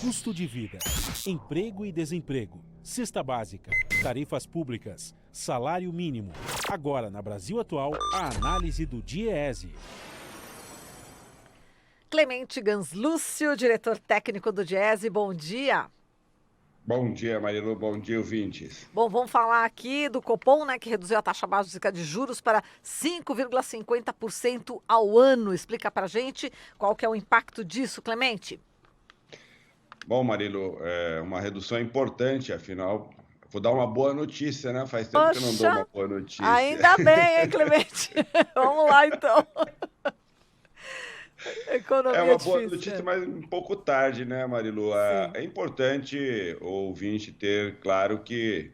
Custo de vida, emprego e desemprego, cesta básica, tarifas públicas, salário mínimo. Agora, na Brasil Atual, a análise do DIEESE. Clemente Ganslúcio, diretor técnico do DIEESE, bom dia. Bom dia, Marilu, bom dia, ouvintes. Bom, vamos falar aqui do Copom, né, que reduziu a taxa básica de juros para 5,50% ao ano. Explica pra gente qual que é o impacto disso, Clemente. Bom, Marilu, é uma redução importante, afinal, vou dar uma boa notícia, né? Faz tempo que eu não dou uma boa notícia. Ainda bem, hein, Clemente? Vamos lá, então. Economia É uma difícil. boa notícia, mas um pouco tarde, né, Marilu? É importante o ouvinte ter claro que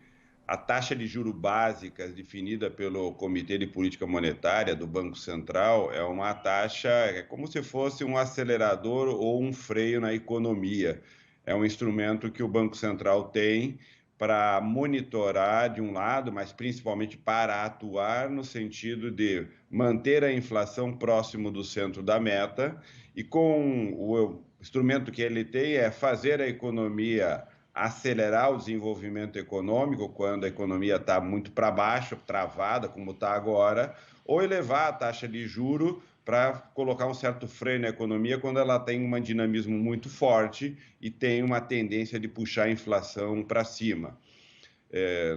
a taxa de juros básicas definida pelo Comitê de Política Monetária do Banco Central é uma taxa, é como se fosse um acelerador ou um freio na economia. É um instrumento que o Banco Central tem para monitorar, de um lado, mas principalmente para atuar no sentido de manter a inflação próximo do centro da meta, e com o instrumento que ele tem é fazer a economia acelerar o desenvolvimento econômico quando a economia está muito para baixo, travada, como está agora, ou elevar a taxa de juro para colocar um certo freio na economia quando ela tem um dinamismo muito forte e tem uma tendência de puxar a inflação para cima.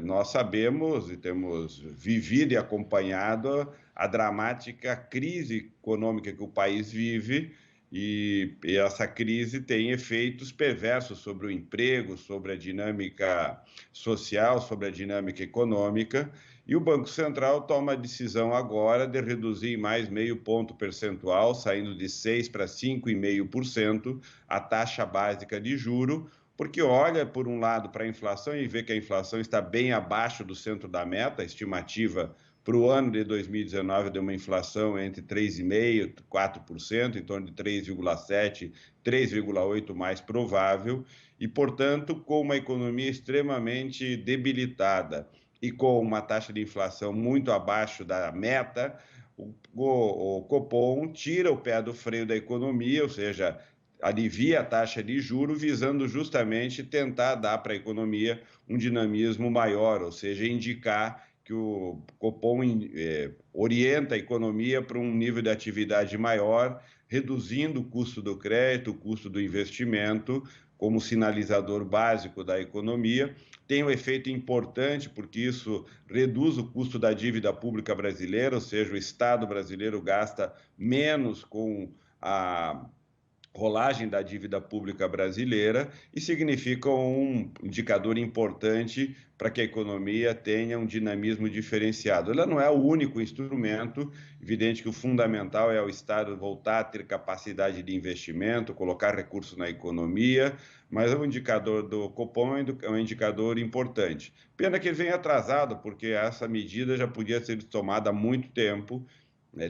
Nós sabemos e temos vivido e acompanhado a dramática crise econômica que o país vive, e essa crise tem efeitos perversos sobre o emprego, sobre a dinâmica social, sobre a dinâmica econômica, e o Banco Central toma a decisão agora de reduzir em mais meio ponto percentual, saindo de 6% para 5,5%, a taxa básica de juro, porque olha, por um lado, para a inflação e vê que a inflação está bem abaixo do centro da meta. A estimativa para o ano de 2019 deu uma inflação entre 3,5% e 4%, em torno de 3,7%, 3,8% mais provável, e, portanto, com uma economia extremamente debilitada e com uma taxa de inflação muito abaixo da meta, o Copom tira o pé do freio da economia, ou seja, alivia a taxa de juros, visando justamente tentar dar para a economia um dinamismo maior, ou seja, indicar que o Copom orienta a economia para um nível de atividade maior, reduzindo o custo do crédito, o custo do investimento, como sinalizador básico da economia. Tem um efeito importante, porque isso reduz o custo da dívida pública brasileira, ou seja, o Estado brasileiro gasta menos com a rolagem da dívida pública brasileira, e significa um indicador importante para que a economia tenha um dinamismo diferenciado. Ela não é o único instrumento, evidente que o fundamental é o Estado voltar a ter capacidade de investimento, colocar recursos na economia, mas o indicador do Copom é um indicador importante. Pena que ele vem atrasado, porque essa medida já podia ser tomada há muito tempo,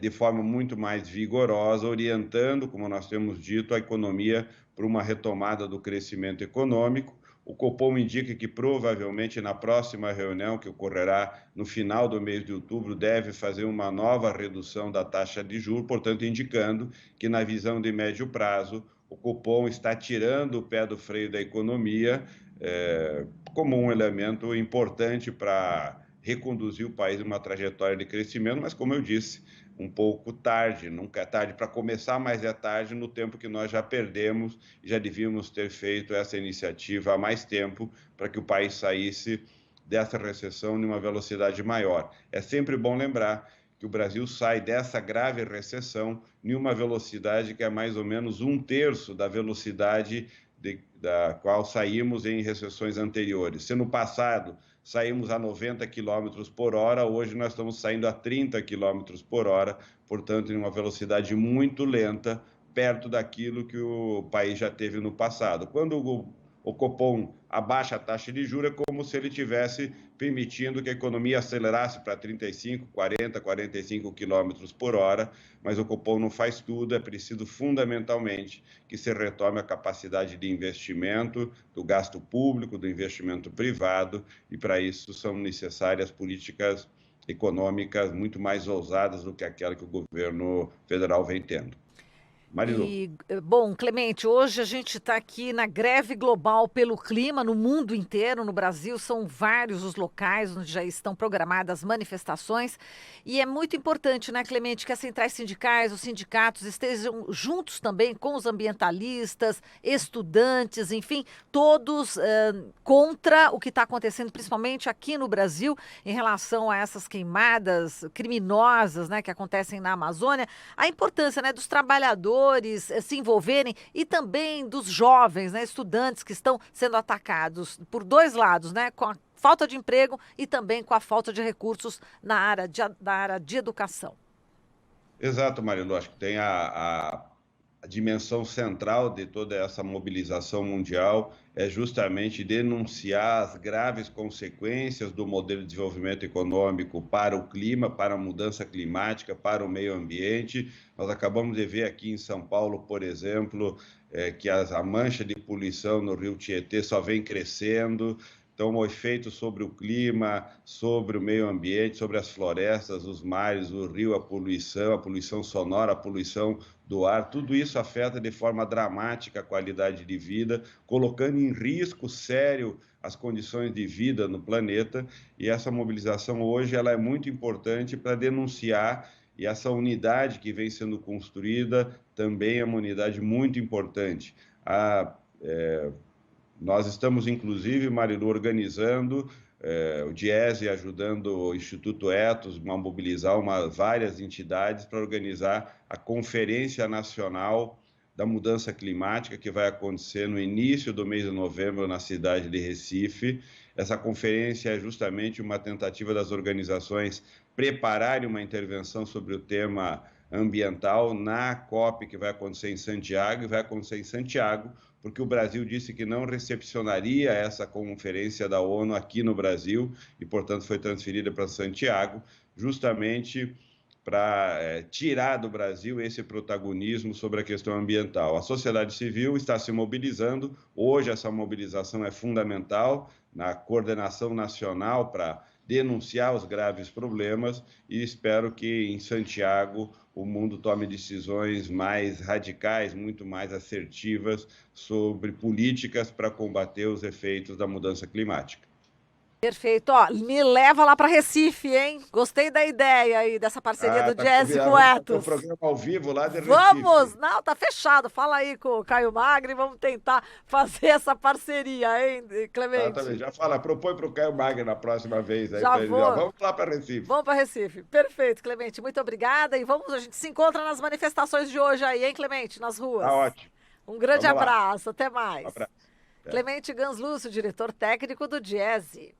de forma muito mais vigorosa, orientando, como nós temos dito, a economia para uma retomada do crescimento econômico. O Copom indica que provavelmente na próxima reunião, que ocorrerá no final do mês de outubro, deve fazer uma nova redução da taxa de juros, portanto, indicando que na visão de médio prazo, o Copom está tirando o pé do freio da economia, como um elemento importante para reconduzir o país em uma trajetória de crescimento, mas, como eu disse, um pouco tarde. Nunca é tarde para começar, mas é tarde no tempo que nós já perdemos e já devíamos ter feito essa iniciativa há mais tempo para que o país saísse dessa recessão em uma velocidade maior. É sempre bom lembrar que o Brasil sai dessa grave recessão em uma velocidade que é mais ou menos 1/3 da velocidade da qual saímos em recessões anteriores. Se no passado saímos a 90 km por hora, hoje nós estamos saindo a 30 km por hora, portanto, em uma velocidade muito lenta, perto daquilo que o país já teve no passado. Quando o Copom abaixa a taxa de juros, é como se ele estivesse permitindo que a economia acelerasse para 35, 40, 45 quilômetros por hora, mas o Copom não faz tudo, é preciso fundamentalmente que se retome a capacidade de investimento, do gasto público, do investimento privado, e para isso são necessárias políticas econômicas muito mais ousadas do que aquela que o governo federal vem tendo. Marilu. Bom, Clemente, hoje a gente está aqui na greve global pelo clima no mundo inteiro. No Brasil, são vários os locais onde já estão programadas manifestações. E é muito importante, né, Clemente, que as centrais sindicais, os sindicatos estejam juntos também com os ambientalistas, estudantes, enfim, todos contra o que está acontecendo, principalmente aqui no Brasil, em relação a essas queimadas criminosas, né, que acontecem na Amazônia. A importância, né, dos trabalhadores se envolverem e também dos jovens, né, estudantes que estão sendo atacados por dois lados, né, com a falta de emprego e também com a falta de recursos na área de educação. Exato, Marilu. Acho que tem a dimensão central de toda essa mobilização mundial é justamente denunciar as graves consequências do modelo de desenvolvimento econômico para o clima, para a mudança climática, para o meio ambiente. Nós acabamos de ver aqui em São Paulo, por exemplo, que a mancha de poluição no rio Tietê só vem crescendo. Então, o efeito sobre o clima, sobre o meio ambiente, sobre as florestas, os mares, o rio, a poluição sonora, a poluição do ar, tudo isso afeta de forma dramática a qualidade de vida, colocando em risco sério as condições de vida no planeta. E essa mobilização hoje ela é muito importante para denunciar, e essa unidade que vem sendo construída também é uma unidade muito importante. Nós estamos, inclusive, Marilu, organizando, o Diese ajudando o Instituto Ethos a mobilizar várias entidades para organizar a Conferência Nacional da Mudança Climática, que vai acontecer no início do mês de novembro na cidade de Recife. Essa conferência é justamente uma tentativa das organizações prepararem uma intervenção sobre o tema ambiental na COP, que vai acontecer em Santiago, e vai acontecer em Santiago, porque o Brasil disse que não recepcionaria essa conferência da ONU aqui no Brasil e, portanto, foi transferida para Santiago, justamente para tirar do Brasil esse protagonismo sobre a questão ambiental. A sociedade civil está se mobilizando, hoje essa mobilização é fundamental na coordenação nacional para denunciar os graves problemas, e espero que em Santiago o mundo tome decisões mais radicais, muito mais assertivas sobre políticas para combater os efeitos da mudança climática. Perfeito, ó, me leva lá para Recife, hein? Gostei da ideia aí, dessa parceria do Diese com o Ethos. O programa ao vivo lá de Recife. Vamos! Não, tá fechado. Fala aí com o Caio Magri, vamos tentar fazer essa parceria, hein, Clemente? Exatamente, já fala, propõe para o Caio Magri na próxima vez. Aí, Já vou. Vamos lá para Recife. Vamos para Recife. Perfeito, Clemente, muito obrigada. E a gente se encontra nas manifestações de hoje aí, hein, Clemente, nas ruas. Tá ótimo. Um grande Vamos lá. abraço, até mais. Um abraço. Clemente Ganslúcio, diretor técnico do Diese.